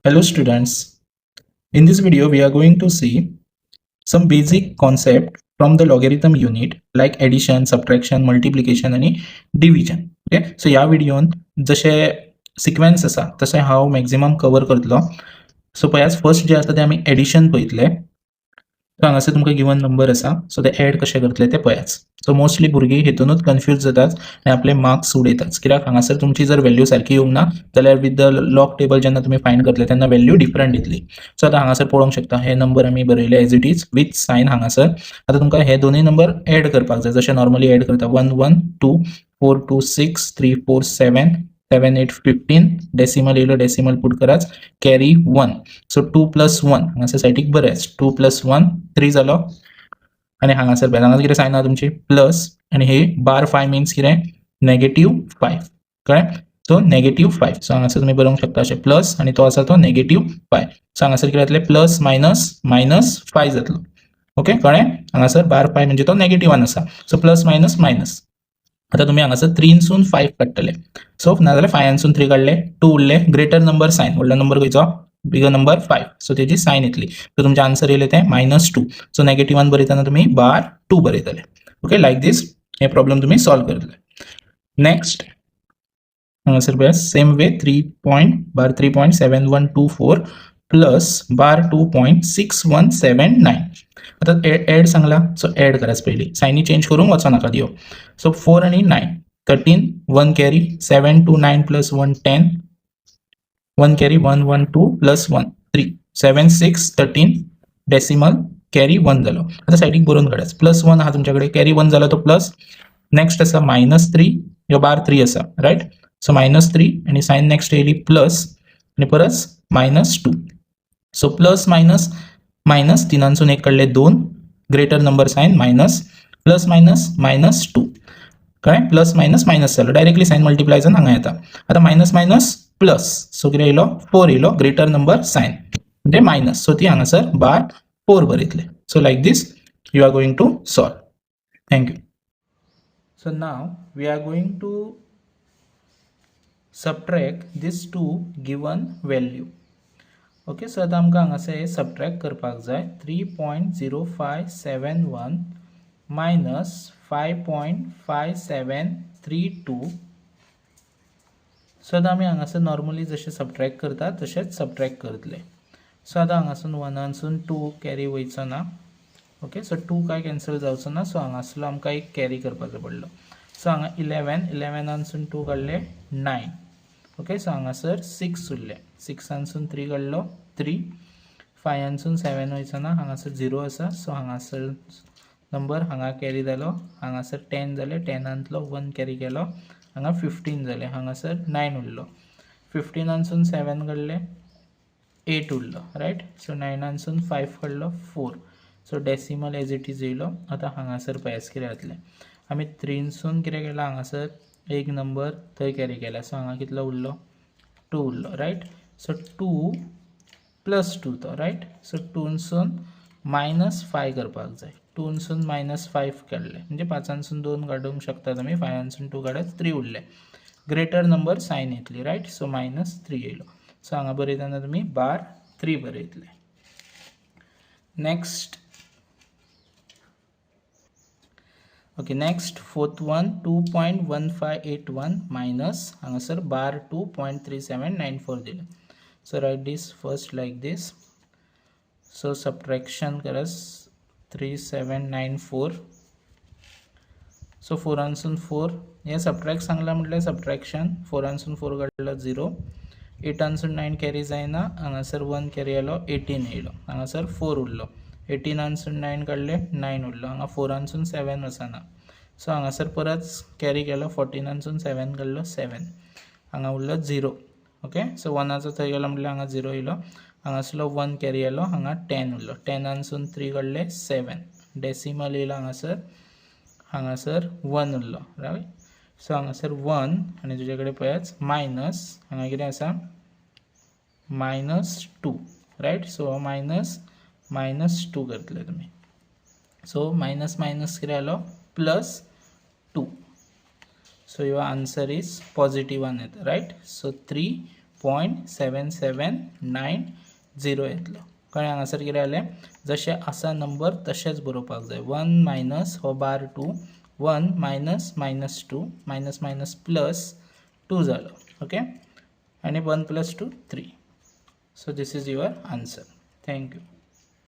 Hello students, in this video we are going to see some basic concept from the logarithm unit like addition, subtraction, multiplication आणि division. Okay, so या व्हिडिओन जसे sequence असा तसे हांव maximum cover करतलो. So पळयात first जे आसा ते आमी एडिशन पळयतले. सो हांगासर तुमकां गिवन नंबर आसा सो ते एड कशें करतले ते पळयात. सो मोस्टली भुरगीं हेतूनच कन्फ्यूज जातात आनी आपले मार्क्स उडयतात कित्याक हांगासर तुमची जर व्हॅल्यू सारकी येवंक ना जाल्यार विथ द लॉग टेबल जेन्ना तुमी फायंड करतले तेन्ना व्हॅल्यू डिफरंट येतली. सो आतां हांगासर पळोवंक शकता हे नंबर आमी बरयले as it is with sign हांगासर. आतां तुमकां हे दोनूय नंबर एड करपाक जाय जशें नॉर्मली एड करता 1 1 2 4 2 6 3 4 7 7 8 15 डेसिमल येयलो डेसिमल पुट कराच कॅरी 1. सो 2 + 1 हांगासर सायडीक बरेच 2 + 1 3 जालो आनी हांगासर पळय हांगा कितें सायन आहा तुमची प्लस आनी हे बार 5 मिन्स कितें -5 कळ्ळें. सो -5 सो हांगासर तुमी बरोवंक शकता अशें प्लस आनी तो आसा तो -5. सो हांगासर कितें जातलें प्लस मायनस -5 जातलो. ओके कळ्ळें. हांगासर बार 5 म्हणजे तो नेगेटिवान आसा सो प्लस मायनस मायनस. आता तुम्ही हांगासर 3सून 5 काडटले सो नाजाल्यार 5सून 3 काडले 2 उरले ग्रेटर नंबर सायन व्हडलो नंबर खंयचो बिगर नंबर 5 सो तेजी सायन येतली. सो तुमचे आन्सर येयले ते -2 सो नेगेटिवान बरयतना तुम्ही बार 2 बरयतले. ओके लायक दीस हे प्रॉब्लेम तुम्ही सॉल्व करतले. नेक्स्ट हांगासर पळया सेम वे 3.7124 प्लस बार 2.6179. आता एड सांगला सो एड कराच पयली सायनी चेंज करूंक वचो नाका दियो. सो 4 आणि 9 13 1 कॅरी 7 2 9 + 1 10 1 कॅरी 1 1 2 + 1 3 7 6 13 डेसिमल कॅरी 1 जालो. आता सायडीक बरोवन काडाच +1 आहा तुमच्याकडे कॅरी 1 जालो तो प्लस. नेक्स्ट आसा -3 ह्यो बार 3 आसा रायट. सो -3 आणि सायन नेक्स्ट येयली प्लस आणि परत -2. सो प्लस मायनस मायनस 3सून 1 काडले 2 greater number sign minus plus minus -2 कळ्ळें. प्लस मायनस मायनस जालो डायरेक्टली सायन मल्टिप्लाय जावन हांगा येता. आता मायनस मायनस प्लस सो कितें येयलो 4 येयलो ग्रेटर नंबर सायन म्हणजे मायनस सो ती हांगासर बार 4 बरयतले. So like this you are going to solve. Thank you. So now we are going to subtract these two given value. Okay, so आता आमकां हांगासर सबट्रॅक्ट करपाक जाय 3.0571 minus 5.5732. सो आता आमी हांगासर नॉर्मली जशें सबट्रॅक्ट करता तशेंच सबट्रॅक्ट करतले. सो आता हांगासून 1सून 2 कॅरी वयचो ना. ओके सो 2 काय कॅन्सल जावचो ना सो हांगासलो आमकां एक कॅरी करपाचो पडलो. सो हांगा 11सून 2 काडले 9. ओके सो हांगासर 6 उरले 6सून 3 काडलो 3 5सून 7 वयचो ना हांगासर 0 आसा सो हांगासर नंबर हांगा कॅरी जालो हांगासर 10 जाले 10तलो 1 कॅरी केलो हांगा 15 जाले हांगासर 9 उरलो 15सून 7 काडले 8 उरलो रायट. सो 9सून 5 काडलो 4 so decimal as it is येयलो. आता हांगासर पळयात कितें जातलें आमी 3सून कितें केलां हांगासर एक नंबर थंय कॅरी केला सो हांगा कितलो उरलो 2 उरलो रायट. सो 2 + 2 तो रायट. सो 2सून -5 करपाक जाय 2सून -5 काडले म्हणजे 5सून 2 काडूंक शकता तुमी 5सून 2 काडत 3 उरले ग्रेटर नंबर सायन येतली रायट. सो -3 येयलो सो हांगा बरयतना तुमी बार 3 बरयतले. Next okay next fourth one 2.1581 minus हांगासर बार 2.3794 दिले. So write this first like this. So subtraction करास 3794. सो 4सून 4 हे सबट्रॅक्ट सांगला म्हटल्यार सबट्रॅक्शन 4सून 4 काडलो 0 8सून 9 कॅरी जायना हांगासर 1 कॅरी आयलो 18 येयलो हांगासर 4 उरलो 18सून 9 काडले 9 उरलो हांगा 4सून 7 वचना सो हांगासर परत कॅरी केलो 14सून 7 काडलो 7 हांगा उरलो 0. ओके सो 1चो थंय गेलो म्हटल्यार हांगा 0 येयलो हांगासलो 1 कॅरी आयलो हांगा 10 उरलो 10सून 3 काडले 7 डेसिमल येयलो हांगासर 1 उरलो रायट. सो हांगासर 1 आनी तुजे कडेन पळयात मायनस हांगा कितें आसा -2 रायट. सो -2 करतले तुमी. सो मायनस मायनस कितें आयलो +2. So your answer is positive येता रायट. सो 3 0.7790 येतलो. कळ्ळें? हांगासर कितें जालें, जशें आसा नंबर तशेंच बरोवपाक जाय. 1 मायनस हो बार 2, 1 minus minus 2 minus minus plus 2 जालो. ओके, आनी 1 + 2 3. So this is your answer. Thank you.